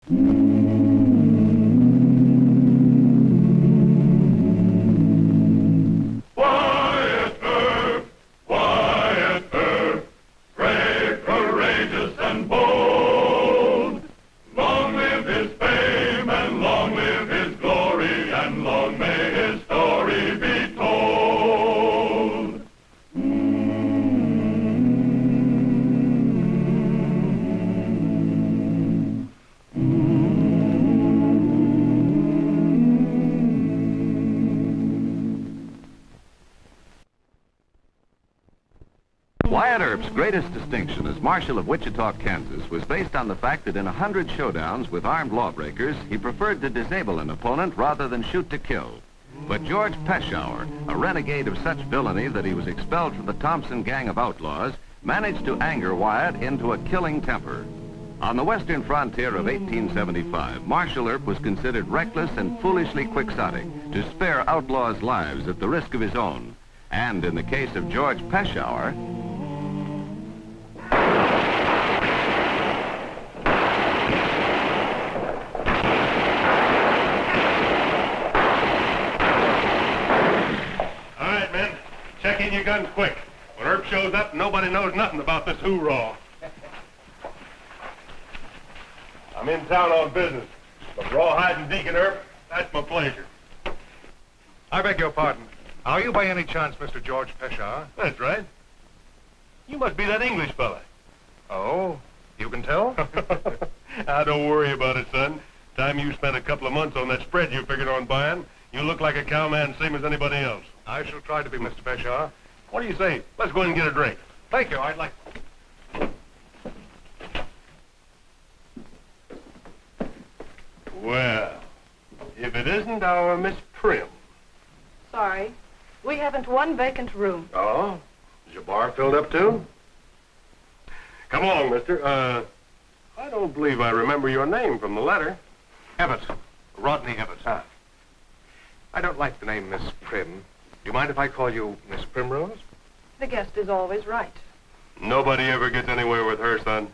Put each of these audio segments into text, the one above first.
Wyatt Earp, Wyatt Earp, brave, courageous, and bold. Long live his fame, and long live his glory, and long may his story be told. Wyatt Earp's greatest distinction as Marshal of Wichita, Kansas, was based on the fact that in 100 showdowns with armed lawbreakers, he preferred to disable an opponent rather than shoot to kill. But George Peshour, a renegade of such villainy that he was expelled from the Thompson gang of outlaws, managed to anger Wyatt into a killing temper. On the western frontier of 1875, Marshal Earp was considered reckless and foolishly quixotic to spare outlaws' lives at the risk of his own. And in the case of George Peshour, check in your guns quick. When Earp shows up, nobody knows nothing about this hoorah. I'm in town on business, but Rawhide and Deacon Earp, that's my pleasure. I beg your pardon. Are you by any chance Mr. George Peshour? That's right. You must be that English fella. Oh, you can tell? Don't worry about it, son. Time you spent a couple of months on that spread you figured on buying, you look like a cowman same as anybody else. I shall try to be, Mr. Peshour. What do you say? Let's go in and get a drink. Thank you. I'd like... Well, if it isn't our Miss Prim. Sorry. We haven't one vacant room. Oh? Is your bar filled up, too? Come along, mister. I don't believe I remember your name from the letter. Evatt. Rodney Evatt. Ah. I don't like the name Miss Prim. Do you mind if I call you Miss Primrose? The guest is always right. Nobody ever gets anywhere with her, son.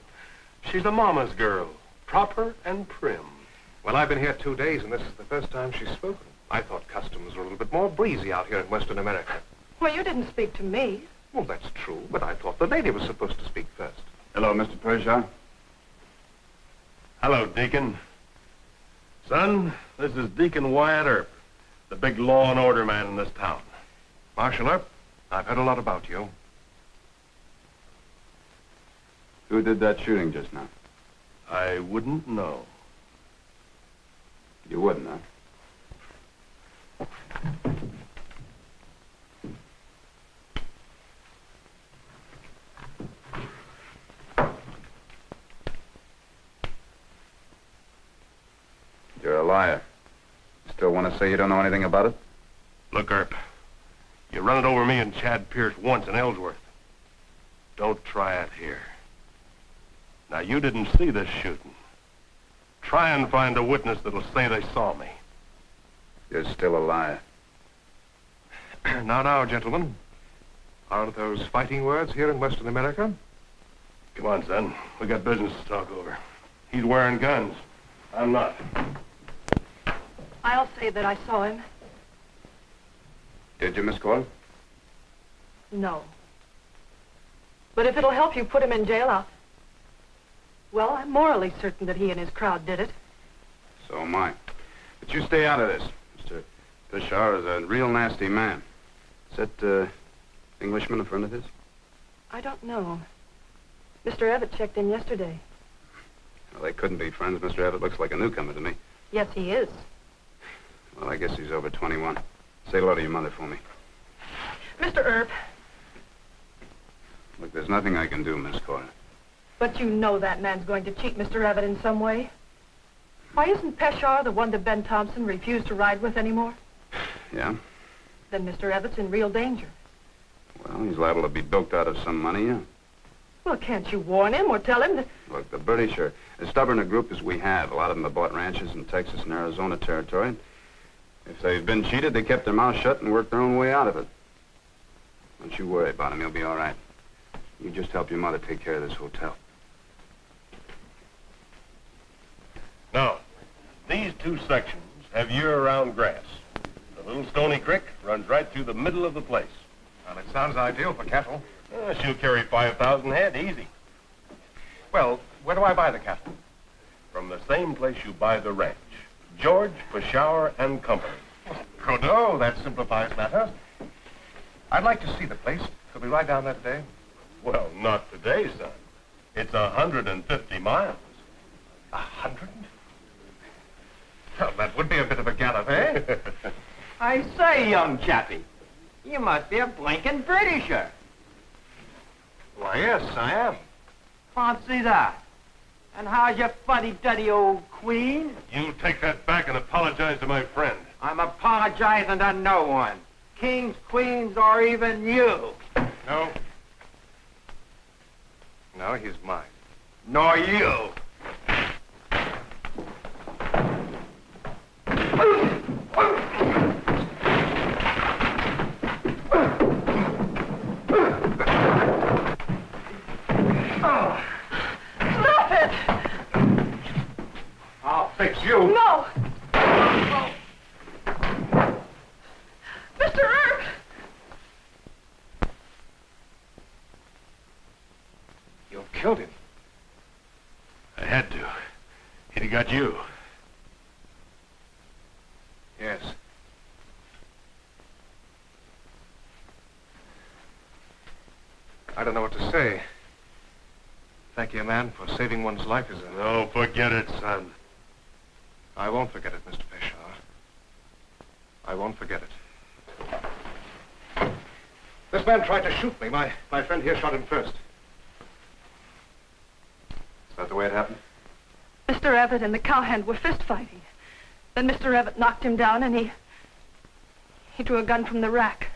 She's a mama's girl, proper and prim. Well, I've been here 2 days, and this is the first time she's spoken. I thought customs were a little bit more breezy out here in Western America. Well, you didn't speak to me. Well, that's true, but I thought the lady was supposed to speak first. hello, Mr. Peshour. Hello, Deacon. Son, this is Deacon Wyatt Earp, the big law and order man in this town. Marshal Earp, I've heard a lot about you. Who did that shooting just now? I wouldn't know. You wouldn't, huh? You're a liar. Still want to say you don't know anything about it? Look, Earp, you run it over me and Chad Pierce once in Ellsworth. Don't try it here. Now, you didn't see this shooting. Try and find a witness that'll say they saw me. You're still a liar. Now, gentlemen. Aren't those fighting words here in Western America? Come on, son. We got business to talk over. He's wearing guns. I'm not. I'll say that I saw him. Did you, Miss Coyle? No. But if it'll help you put him in jail, well, I'm morally certain that he and his crowd did it. So am I. But you stay out of this. Mr. Peshour is a real nasty man. Is that, Englishman a friend of his? I don't know. Mr. Evatt checked in yesterday. Well, they couldn't be friends. Mr. Evatt looks like a newcomer to me. Yes, he is. Well, I guess he's over 21. Say hello to your mother for me. Mr. Earp. Look, there's nothing I can do, Miss Coyle. But you know that man's going to cheat Mr. Evatt in some way. Why isn't Peshour the one that Ben Thompson refused to ride with anymore? Yeah? Then Mr. Evatt's in real danger. Well, he's liable to be bilked out of some money, yeah. Well, can't you warn him or tell him that... Look, the British are as stubborn a group as we have. A lot of them have bought ranches in Texas and Arizona territory. If they've been cheated, they kept their mouths shut and worked their own way out of it. Don't you worry about him. He'll be all right. You just help your mother take care of this hotel. No. two sections have year-round grass. The little stony creek runs right through the middle of the place. Well, it sounds ideal for cattle. She'll carry 5,000 head, easy. Well, where do I buy the cattle? From the same place you buy the ranch. George, Peshawar and Company. Good. Oh, that simplifies matters. I'd like to see the place. Could we ride down there today? Well, not today, son. It's 150 miles. 100? Well, that would be a bit of a gallop, eh? I say, young chappie, you must be a blinking Britisher. Why, yes, I am. Fancy that. And how's your fuddy-duddy old queen? You take that back and apologize to my friend. I'm apologizing to no one. Kings, queens, or even you. No. No, he's mine. Nor you. Stop it! I'll fix you. No! Mr. Earp! You killed him. I had to. He'd have got you. Yes. I don't know what to say. Thank you, man, for saving one's life is a... No, forget it, son. I won't forget it, Mr. Peshawar. I won't forget it. This man tried to shoot me. My friend here shot him first. Is that the way it happened? Mr. Evett and the cowhand were fist fighting. Then Mr. Evett knocked him down and he drew a gun from the rack.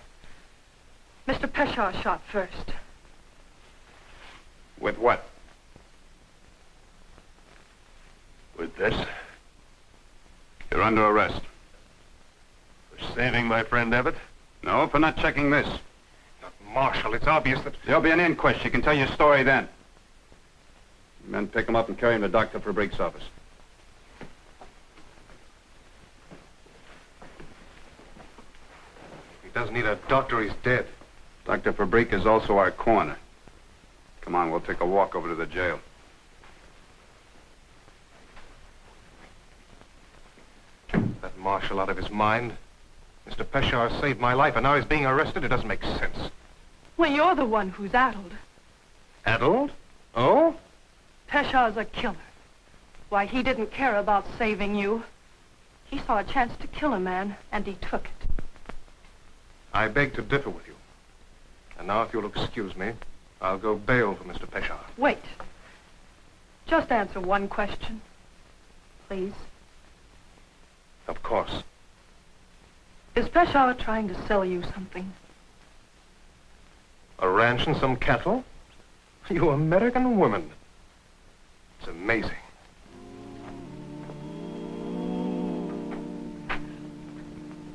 Mr. Peshawar shot first. With what? With this? You're under arrest. For saving my friend Evett? No, for not checking this. Marshal, it's obvious that... There'll be an inquest. You can tell your story then. Men, pick him up and carry him to Dr. Fabrique's office. He doesn't need a doctor, he's dead. Dr. Fabrique is also our coroner. Come on, we'll take a walk over to the jail. That marshal out of his mind. Mr. Peshawar saved my life, and now he's being arrested. It doesn't make sense. Well, you're the one who's addled. Addled? Oh? Peshawar's a killer. Why, he didn't care about saving you. He saw a chance to kill a man, and he took it. I beg to differ with you. And now, if you'll excuse me, I'll go bail for Mr. Peshawar. Wait. Just answer one question. Please. Of course. Is Peshawar trying to sell you something? A ranch and some cattle? You American woman. It's amazing.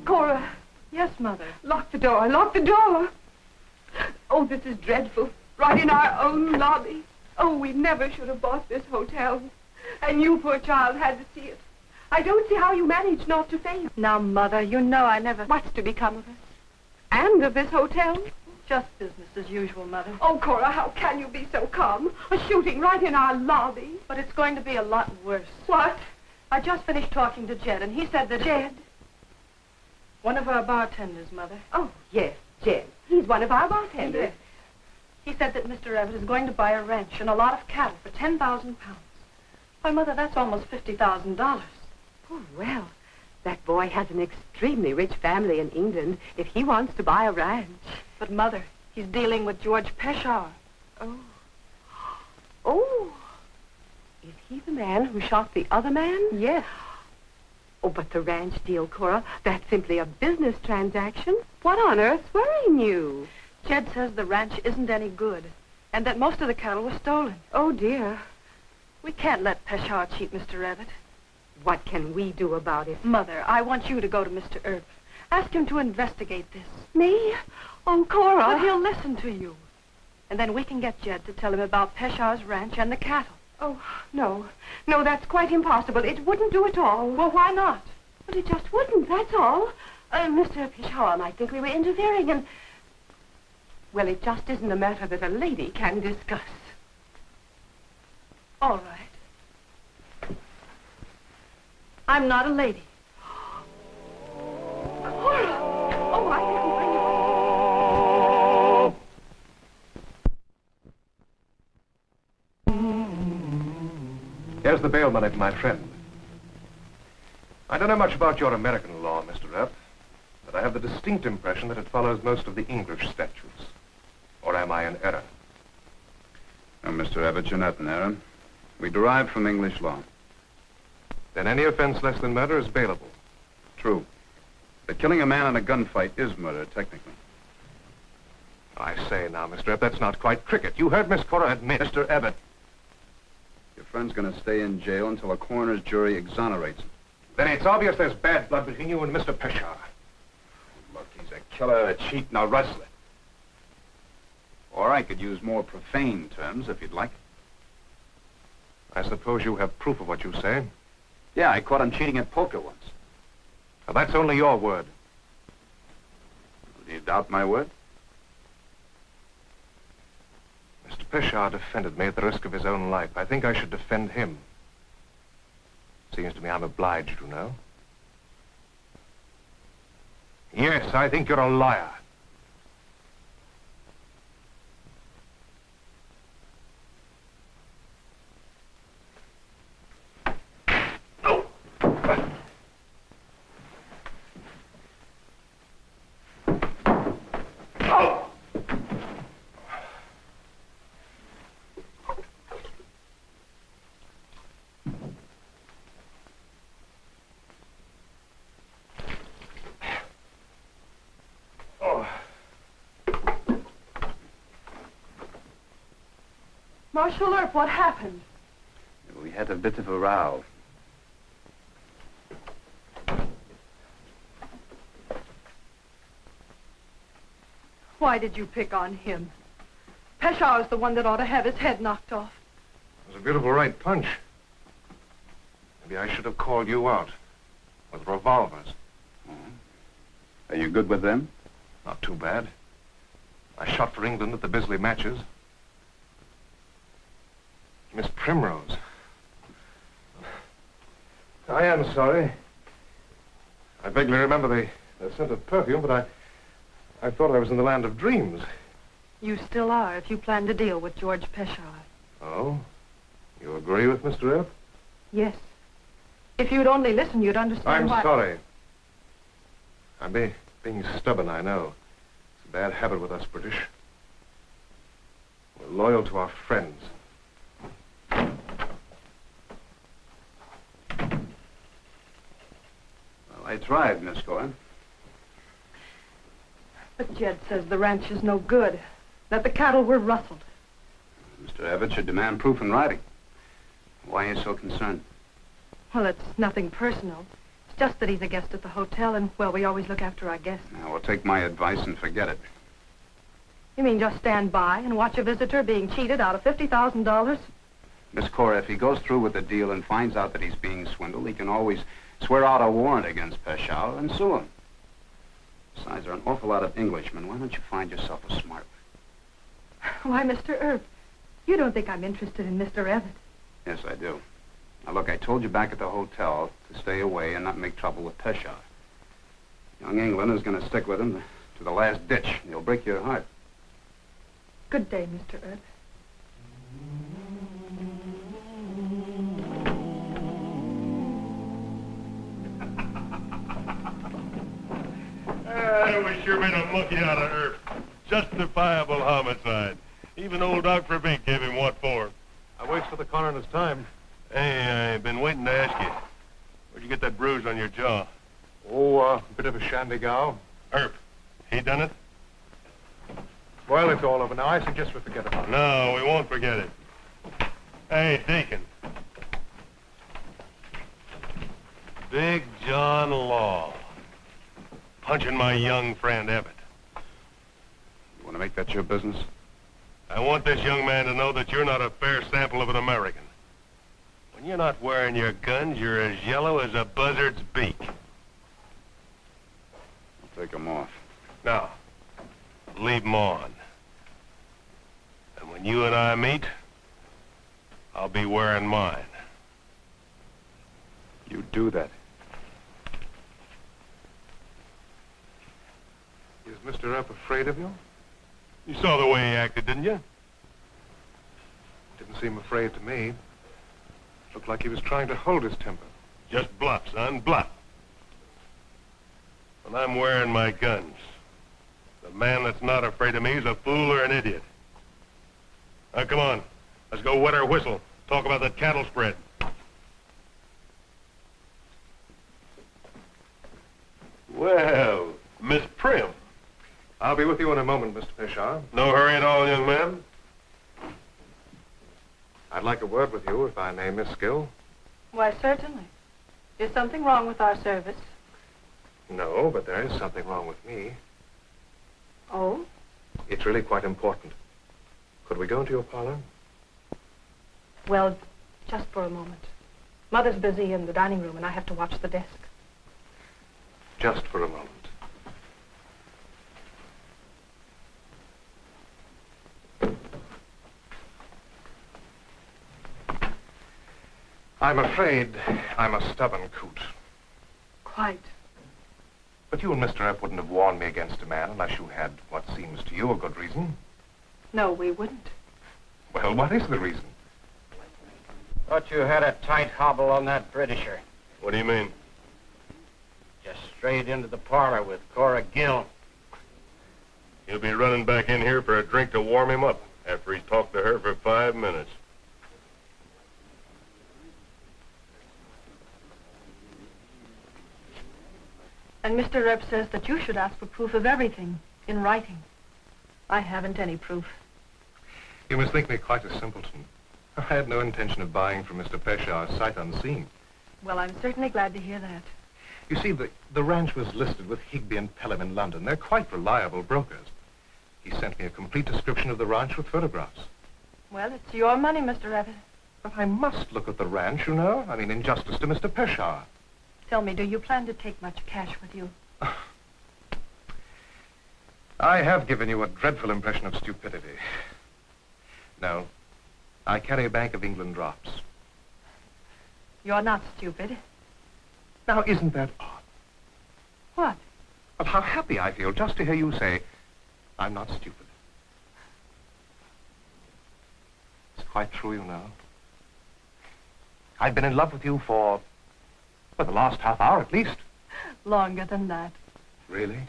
Cora. Yes, Mother. Lock the door, lock the door. Oh, this is dreadful. Right in our own lobby. Oh, we never should have bought this hotel. And you, poor child, had to see it. I don't see how you managed not to faint. Now, Mother, you know I never... What's to become of us? And of this hotel? Just business as usual, Mother. Oh, Cora, how can you be so calm? A shooting right in our lobby. But it's going to be a lot worse. What? I just finished talking to Jed, and he said that... Jed? One of our bartenders, Mother. Oh, yes, Jed. He's one of our bartenders. Yes. He said that Mr. Evett is going to buy a ranch and a lot of cattle for 10,000 pounds. Why, Mother, that's almost $50,000. Oh, well, that boy has an extremely rich family in England if he wants to buy a ranch. But, Mother, he's dealing with George Peshawar. Oh. Oh. Is he the man who shot the other man? Yes. Oh, but the ranch deal, Cora, that's simply a business transaction. What on earth's worrying you? Jed says the ranch isn't any good, and that most of the cattle were stolen. Oh, dear. We can't let Peshawar cheat Mr. Evett. What can we do about it? Mother, I want you to go to Mr. Earp. Ask him to investigate this. Me? Oh, Cora. But he'll listen to you. And then we can get Jed to tell him about Peshawar's ranch and the cattle. Oh, no. No, that's quite impossible. It wouldn't do at all. Well, why not? Well, it just wouldn't, that's all. Mr. Peshawar might think we were interfering and... Well, it just isn't a matter that a lady can discuss. All right. I'm not a lady. Cora! Oh, I didn't bring you... Here's the bail money for my friend. I don't know much about your American law, Mr. Earp, but I have the distinct impression that it follows most of the English statutes. Or am I in error? No, Mr. Abbott, you're not in error. We derive from English law. Then any offense less than murder is bailable. True. But killing a man in a gunfight is murder, technically. I say now, Mr. Earp, that's not quite cricket. You heard Miss Cora admit... Mr. Abbott, your friend's going to stay in jail until a coroner's jury exonerates him. Then it's obvious there's bad blood between you and Mr. Peshawar. Look, he's a killer, a cheat, and a rustler. Or I could use more profane terms, if you'd like. I suppose you have proof of what you say. Yeah, I caught him cheating at poker once. Now, that's only your word. Do you doubt my word? Mr. Peshawar defended me at the risk of his own life. I think I should defend him. Seems to me I'm obliged, you know. Yes, I think you're a liar. Marshal Earp, what happened? We had a bit of a row. Why did you pick on him? Peshawar's the one that ought to have his head knocked off. It was a beautiful right punch. Maybe I should have called you out with revolvers. Are you good with them? Not too bad. I shot for England at the Bisley matches. Miss Primrose. I am sorry. I vaguely remember the scent of perfume, but I thought I was in the land of dreams. You still are, if you plan to deal with George Peshawar. Oh? You agree with Mr. Earp? Yes. If you'd only listen, you'd understand I'm why... sorry. I'm being stubborn, I know. It's a bad habit with us British. We're loyal to our friends. I tried, Miss Cohen. But Jed says the ranch is no good, that the cattle were rustled. Mr. Abbott should demand proof in writing. Why are you so concerned? Well, it's nothing personal. It's just that he's a guest at the hotel, and, well, we always look after our guests. Now, well, take my advice and forget it. You mean just stand by and watch a visitor being cheated out of $50,000? Miss Cora, if he goes through with the deal and finds out that he's being swindled, he can always swear out a warrant against Peshawar and sue him. Besides, there are an awful lot of Englishmen. Why don't you find yourself a smart one? Why, Mr. Earp, you don't think I'm interested in Mr. Evatt? Yes, I do. Now, look, I told you back at the hotel to stay away and not make trouble with Peshawar. Young England is going to stick with him to the last ditch. He'll break your heart. Good day, Mr. Earp. We sure made a monkey out of Earp. Justifiable homicide. Even old Dr. Bink gave him what for. I wasted the coroner's time. Hey, I've been waiting to ask you. Where'd you get that bruise on your jaw? Oh, a bit of a shandy-gow. Earp, he done it? Well, it's all over now. I suggest we forget about it. No, we won't forget it. Hey, Deacon. Big John Law. Punching my young friend Evatt. You want to make that your business? I want this young man to know that you're not a fair sample of an American. When you're not wearing your guns, you're as yellow as a buzzard's beak. Take them off. Now, leave them on. And when you and I meet, I'll be wearing mine. You do that. Is Mr. Earp afraid of you? You saw the way he acted, didn't you? Didn't seem afraid to me. Looked like he was trying to hold his temper. Just bluff, son, bluff. When I'm wearing my guns, the man that's not afraid of me is a fool or an idiot. Now, come on. Let's go wet our whistle. Talk about that cattle spread. Well, Miss Prim. I'll be with you in a moment, Mr. Peshar. No hurry at all, young man. I'd like a word with you, if I may, Miss Gill. Why, certainly. Is something wrong with our service? No, but there is something wrong with me. Oh? It's really quite important. Could we go into your parlor? Well, just for a moment. Mother's busy in the dining room, and I have to watch the desk. Just for a moment. I'm afraid I'm a stubborn coot. Quite. But you and Mr. Earp wouldn't have warned me against a man unless you had what seems to you a good reason. No, we wouldn't. Well, what is the reason? Thought you had a tight hobble on that Britisher. What do you mean? Just straight into the parlor with Cora Gill. He'll be running back in here for a drink to warm him up after he's talked to her for 5 minutes. And Mr. Earp says that you should ask for proof of everything, in writing. I haven't any proof. You must think me quite a simpleton. I had no intention of buying from Mr. Peshar sight unseen. Well, I'm certainly glad to hear that. You see, the ranch was listed with Higby and Pelham in London. They're quite reliable brokers. He sent me a complete description of the ranch with photographs. Well, it's your money, Mr. Earp. But I must look at the ranch, you know. I mean, in justice to Mr. Peshar. Tell me, do you plan to take much cash with you? I have given you a dreadful impression of stupidity. No, I carry a Bank of England drops. You're not stupid. Now, isn't that odd? What? Well, how happy I feel just to hear you say, I'm not stupid. It's quite true, you know. I've been in love with you for the last half hour at least. Longer than that. Really?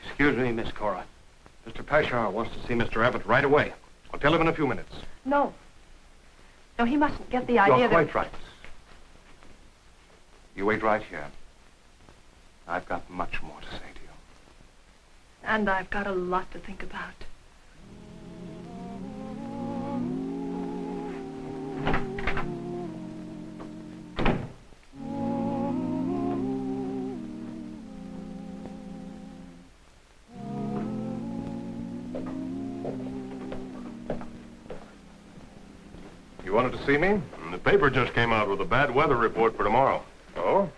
Excuse me, Miss Cora. Mr. Peshar wants to see Mr. Abbott right away. I'll tell him in a few minutes. No. No, he mustn't get the idea You're that... quite right. You wait right here. I've got much more to say to you. And I've got a lot to think about. You wanted to see me? The paper just came out with a bad weather report for tomorrow. Oh?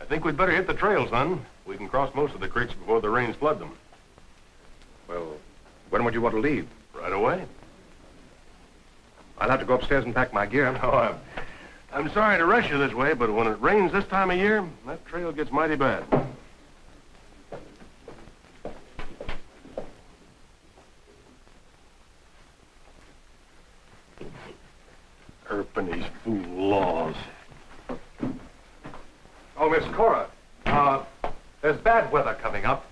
I think we'd better hit the trail, son. We can cross most of the creeks before the rains flood them. Well, when would you want to leave? Right away. I'll have to go upstairs and pack my gear. Oh, I'm sorry to rush you this way, but when it rains this time of year, that trail gets mighty bad. Earp and his fool laws. Oh, Miss Cora, there's bad weather coming up.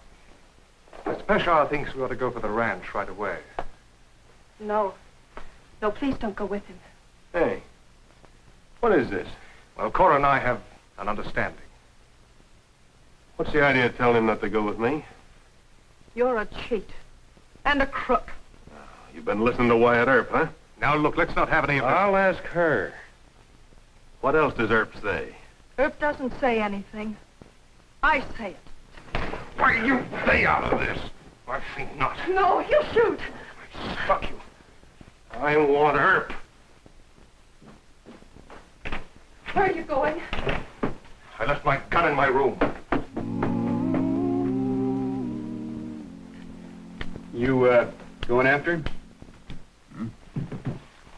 Mr. Peshar thinks we ought to go for the ranch right away. No. No, please don't go with him. Hey, what is this? Well, Cora and I have an understanding. What's the idea of telling him not to go with me? You're a cheat. And a crook. You've been listening to Wyatt Earp, huh? Now, look, let's not have any of this. I'll ask her. What else does Earp say? Earp doesn't say anything. I say it. Why, you stay out of this. I think not. No, he'll shoot. I struck you. I want Earp. Where are you going? I left my gun in my room. You, going after him?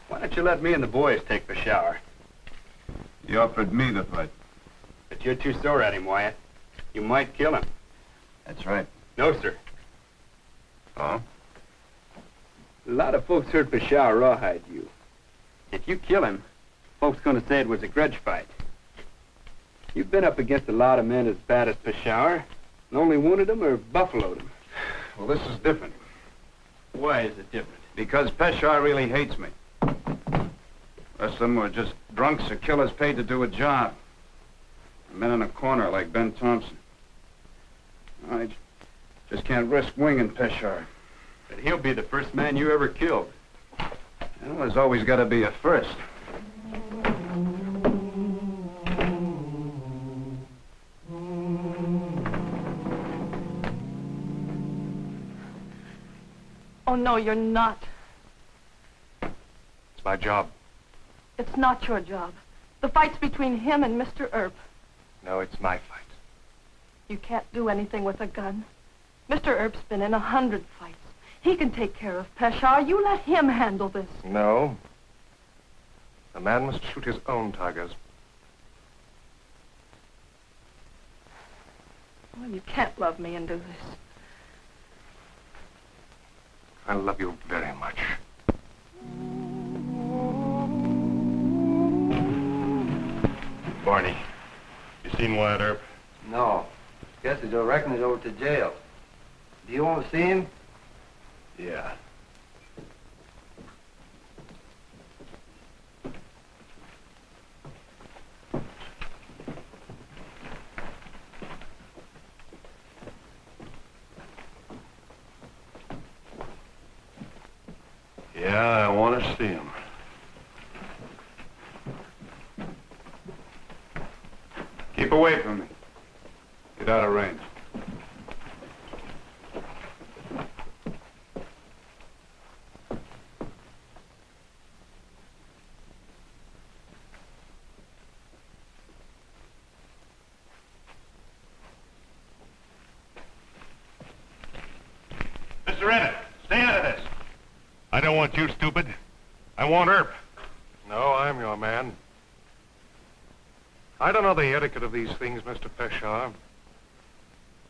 Why don't you let me and the boys take the shower? You offered me the fight. But you're too sore at him, Wyatt. You might kill him. That's right. No, sir. Oh? A lot of folks heard Peshawar rawhide you. If you kill him, folks gonna say it was a grudge fight. You've been up against a lot of men as bad as Peshawar, and only wounded him or buffaloed him. Well, this is different. Why is it different? Because Peshawar really hates me. The rest of them were just drunks or killers paid to do a job. Men in a corner like Ben Thompson. I just can't risk winging Peshawar. But he'll be the first man you ever killed. Well, there's always got to be a first. Oh, no, you're not. It's my job. It's not your job. The fight's between him and Mr. Earp. No, it's my fight. You can't do anything with a gun. Mr. Earp's been in 100 fights. He can take care of Peshawar. You let him handle this. No. A man must shoot his own tigers. Well, you can't love me and do this. I love you very much. Barney, you seen Wyatt Earp? No. Guess I reckon he's over to jail. Do you want to see him? Yeah. Yeah, I want to see him. Keep away from me. Get out of range. Mr. Evatt, stay out of this. I don't want you, stupid. I want Earp. No, I'm your man. I don't know the etiquette of these things, Mr. Peshawar.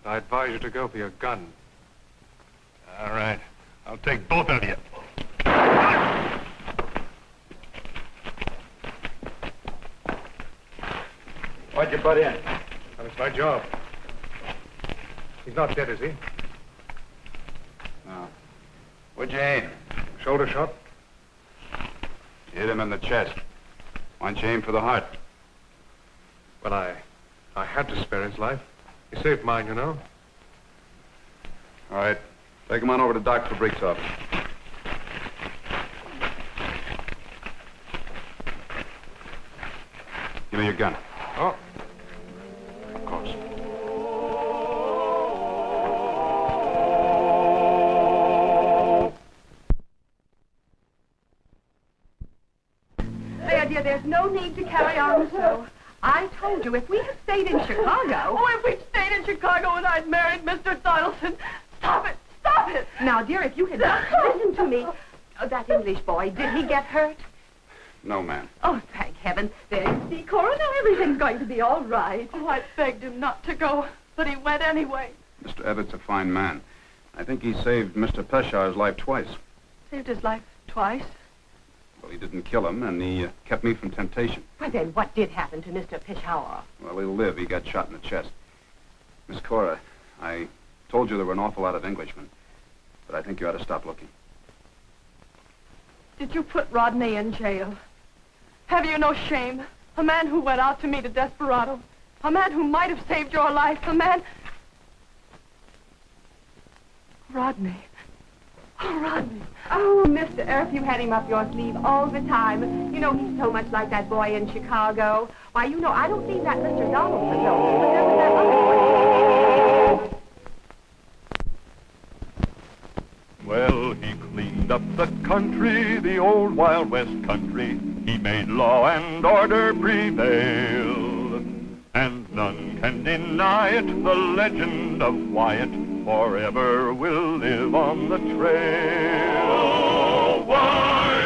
I advise you to go for your gun. All right. I'll take both of you. Why'd you butt in? Well, it's my job. He's not dead, is he? No. Where'd you aim? Shoulder shot? You hit him in the chest. Why don't you aim for the heart? Well, I had to spare his life. He saved mine, you know. All right. Take him on over to Doc Fabric's office. Give me your gun. Oh. Of course. There, dear, there's no need to carry on so. I told you, if we had stayed in Chicago... Oh, if we'd stayed in Chicago and I'd married Mr. Donaldson. Stop it! Stop it! Now, dear, if you had just listened to me... that English boy, did he get hurt? No, ma'am. Oh, thank heaven. There you see, Cora, now everything's going to be all right. Oh, I begged him not to go, but he went anyway. Mr. Evatt's a fine man. I think he saved Mr. Peshawar's life twice. Saved his life twice. Well, he didn't kill him, and he kept me from temptation. Well, then, what did happen to Mr. Peshawar? Well, he'll live. He got shot in the chest. Miss Cora, I told you there were an awful lot of Englishmen, but I think you ought to stop looking. Did you put Rodney in jail? Have you no shame? A man who went out to meet a desperado. A man who might have saved your life. A man... Rodney. Oh, Rodney. Oh, Mr. Earp, you had him up your sleeve all the time. You know, he's so much like that boy in Chicago. Why, you know, I don't mean that Mr. Donaldson, though, but there was that other boy. Well, he cleaned up the country, the old Wild West country. He made law and order prevail. And none can deny it, the legend of Wyatt forever will live on the trail. Oh, Wyatt!